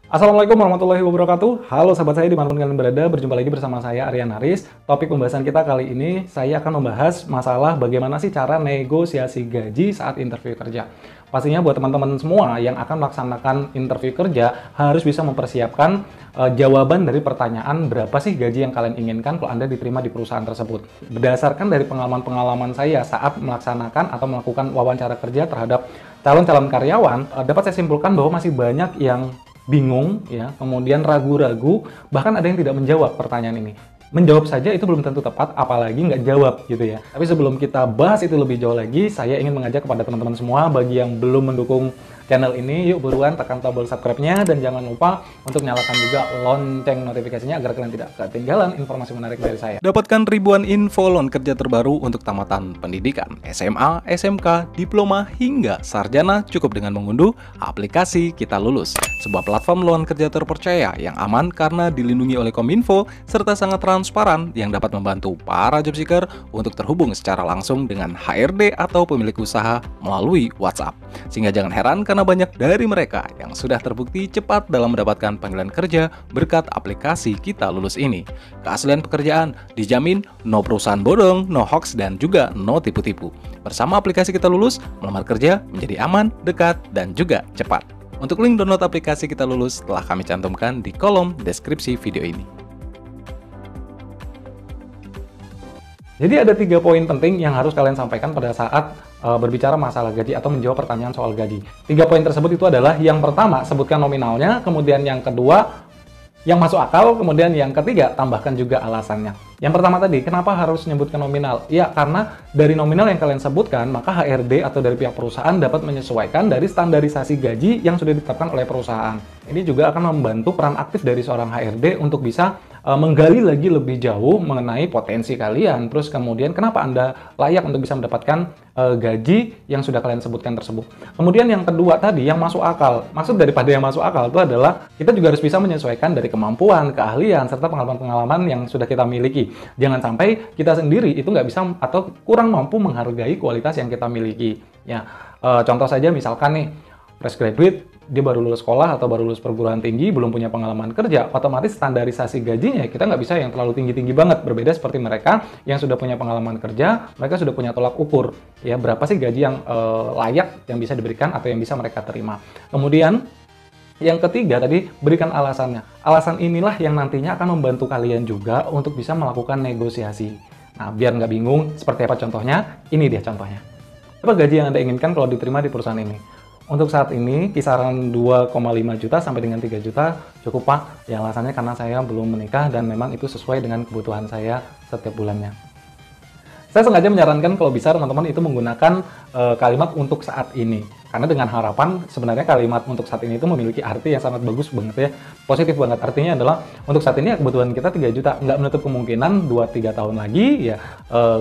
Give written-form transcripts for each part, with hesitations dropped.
Assalamualaikum warahmatullahi wabarakatuh. Halo sahabat saya dimanapun kalian berada, berjumpa lagi bersama saya Aryan Haris. Topik pembahasan kita kali ini, saya akan membahas masalah bagaimana sih cara negosiasi gaji saat interview kerja. Pastinya buat teman-teman semua yang akan melaksanakan interview kerja, harus bisa mempersiapkan jawaban dari pertanyaan berapa sih gaji yang kalian inginkan kalau Anda diterima di perusahaan tersebut. Berdasarkan dari pengalaman-pengalaman saya saat melaksanakan atau melakukan wawancara kerja terhadap calon-calon karyawan, dapat saya simpulkan bahwa masih banyak yang bingung, ya, kemudian ragu-ragu, bahkan ada yang tidak menjawab pertanyaan ini. Menjawab saja itu belum tentu tepat, apalagi nggak jawab gitu ya. Tapi sebelum kita bahas itu lebih jauh lagi, saya ingin mengajak kepada teman-teman semua, bagi yang belum mendukung channel ini, yuk buruan tekan tombol subscribe-nya, dan jangan lupa untuk nyalakan juga lonceng notifikasinya agar kalian tidak ketinggalan informasi menarik dari saya. Dapatkan ribuan info lowongan kerja terbaru untuk tamatan pendidikan, SMA, SMK, diploma, hingga sarjana cukup dengan mengunduh aplikasi Kita Lulus, sebuah platform lowongan kerja terpercaya yang aman karena dilindungi oleh Kominfo, serta sangat transparan yang dapat membantu para job seeker untuk terhubung secara langsung dengan HRD atau pemilik usaha melalui WhatsApp. Sehingga jangan heran karena banyak dari mereka yang sudah terbukti cepat dalam mendapatkan panggilan kerja berkat aplikasi Kita Lulus ini. Keaslian pekerjaan dijamin, no perusahaan bodong, no hoax, dan juga no tipu-tipu. Bersama aplikasi Kita Lulus, melamar kerja menjadi aman, dekat, dan juga cepat. Untuk link download aplikasi Kita Lulus telah kami cantumkan di kolom deskripsi video ini. Jadi ada 3 poin penting yang harus kalian sampaikan pada saat berbicara masalah gaji atau menjawab pertanyaan soal gaji. 3 poin tersebut itu adalah yang pertama, sebutkan nominalnya, kemudian yang kedua, yang masuk akal, kemudian yang ketiga, tambahkan juga alasannya. Yang pertama tadi, kenapa harus menyebutkan nominal? Ya, karena dari nominal yang kalian sebutkan, maka HRD atau dari pihak perusahaan dapat menyesuaikan dari standarisasi gaji yang sudah ditetapkan oleh perusahaan. Ini juga akan membantu peran aktif dari seorang HRD untuk bisa menggali lagi lebih jauh mengenai potensi kalian, terus kemudian kenapa Anda layak untuk bisa mendapatkan gaji yang sudah kalian sebutkan tersebut. Kemudian yang kedua tadi, yang masuk akal. Maksud daripada yang masuk akal itu adalah kita juga harus bisa menyesuaikan dari kemampuan, keahlian, serta pengalaman-pengalaman yang sudah kita miliki. Jangan sampai kita sendiri itu nggak bisa atau kurang mampu menghargai kualitas yang kita miliki. Ya, contoh saja misalkan nih, fresh graduate, dia baru lulus sekolah atau baru lulus perguruan tinggi, belum punya pengalaman kerja, otomatis standarisasi gajinya kita nggak bisa yang terlalu tinggi-tinggi banget. Berbeda seperti mereka yang sudah punya pengalaman kerja, mereka sudah punya tolak ukur. Ya, berapa sih gaji yang layak yang bisa diberikan atau yang bisa mereka terima. Kemudian, yang ketiga tadi, berikan alasannya. Alasan inilah yang nantinya akan membantu kalian juga untuk bisa melakukan negosiasi. Nah, biar nggak bingung, seperti apa contohnya? Ini dia contohnya. Apa gaji yang Anda inginkan kalau diterima di perusahaan ini? Untuk saat ini, kisaran 2,5 juta sampai dengan 3 juta cukup, Pak. Ya, alasannya karena saya belum menikah dan memang itu sesuai dengan kebutuhan saya setiap bulannya. Saya sengaja menyarankan kalau bisa teman-teman itu menggunakan kalimat untuk saat ini. Karena dengan harapan sebenarnya kalimat untuk saat ini itu memiliki arti yang sangat bagus banget ya. Positif banget. Artinya adalah untuk saat ini kebutuhan kita 3 juta. Nggak menutup kemungkinan 2-3 tahun lagi ya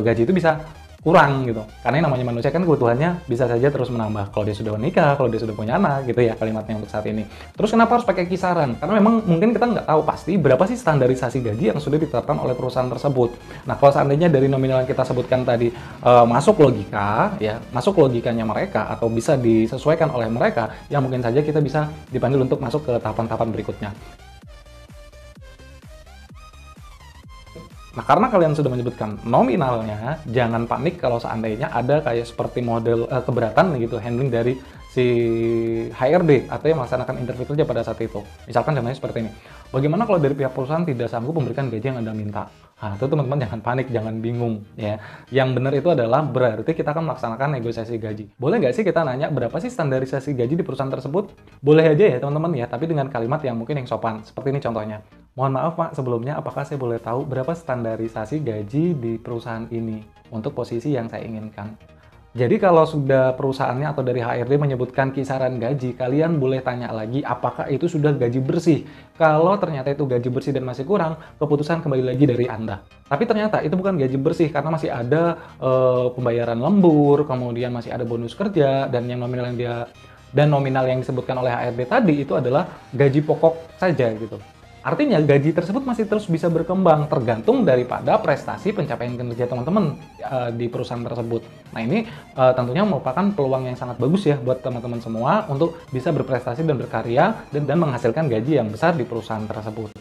gaji itu bisa kurang gitu. Karena yang namanya manusia kan kebutuhannya bisa saja terus menambah. Kalau dia sudah menikah, kalau dia sudah punya anak gitu ya kalimatnya untuk saat ini. Terus kenapa harus pakai kisaran? Karena memang mungkin kita nggak tahu pasti berapa sih standarisasi gaji yang sudah ditetapkan oleh perusahaan tersebut. Nah, kalau seandainya dari nominal yang kita sebutkan tadi masuk logika, ya masuk logikanya mereka atau bisa disesuaikan oleh mereka, ya mungkin saja kita bisa dipanggil untuk masuk ke tahapan-tahapan berikutnya. Nah, karena kalian sudah menyebutkan nominalnya, jangan panik kalau seandainya ada kayak seperti model keberatan gitu handling dari si HRD atau yang melaksanakan interview kerja pada saat itu. Misalkan contohnya seperti ini. Bagaimana kalau dari pihak perusahaan tidak sanggup memberikan gaji yang Anda minta? Nah, itu teman-teman jangan panik, jangan bingung ya. Yang benar itu adalah berarti kita akan melaksanakan negosiasi gaji. Boleh nggak sih kita nanya berapa sih standarisasi gaji di perusahaan tersebut? Boleh aja ya teman-teman ya, tapi dengan kalimat yang mungkin yang sopan. Seperti ini contohnya. Mohon maaf Pak, sebelumnya apakah saya boleh tahu berapa standarisasi gaji di perusahaan ini untuk posisi yang saya inginkan? Jadi kalau sudah perusahaannya atau dari HRD menyebutkan kisaran gaji, kalian boleh tanya lagi apakah itu sudah gaji bersih. Kalau ternyata itu gaji bersih dan masih kurang, keputusan kembali lagi dari Anda. Tapi ternyata itu bukan gaji bersih karena masih ada pembayaran lembur, kemudian masih ada bonus kerja, dan yang nominal yang disebutkan oleh HRD tadi itu adalah gaji pokok saja gitu. Artinya gaji tersebut masih terus bisa berkembang tergantung daripada prestasi pencapaian kinerja teman-teman di perusahaan tersebut. Nah ini tentunya merupakan peluang yang sangat bagus ya buat teman-teman semua untuk bisa berprestasi dan berkarya dan menghasilkan gaji yang besar di perusahaan tersebut.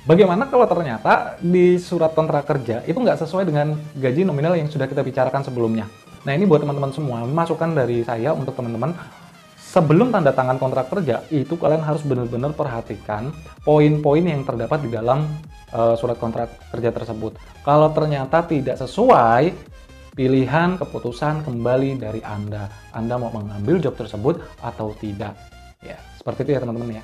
Bagaimana kalau ternyata di surat kontrak kerja itu nggak sesuai dengan gaji nominal yang sudah kita bicarakan sebelumnya? Nah ini buat teman-teman semua, masukan dari saya untuk teman-teman. Sebelum tanda tangan kontrak kerja, itu kalian harus benar-benar perhatikan poin-poin yang terdapat di dalam surat kontrak kerja tersebut. Kalau ternyata tidak sesuai, pilihan keputusan kembali dari Anda. Anda mau mengambil job tersebut atau tidak. Ya, seperti itu ya teman-teman ya.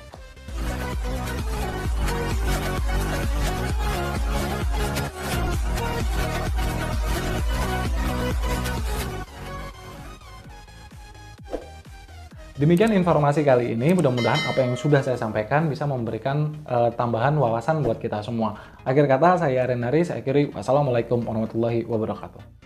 Demikian informasi kali ini, mudah-mudahan apa yang sudah saya sampaikan bisa memberikan tambahan wawasan buat kita semua. Akhir kata, saya Renari, saya akhiri. Wassalamualaikum warahmatullahi wabarakatuh.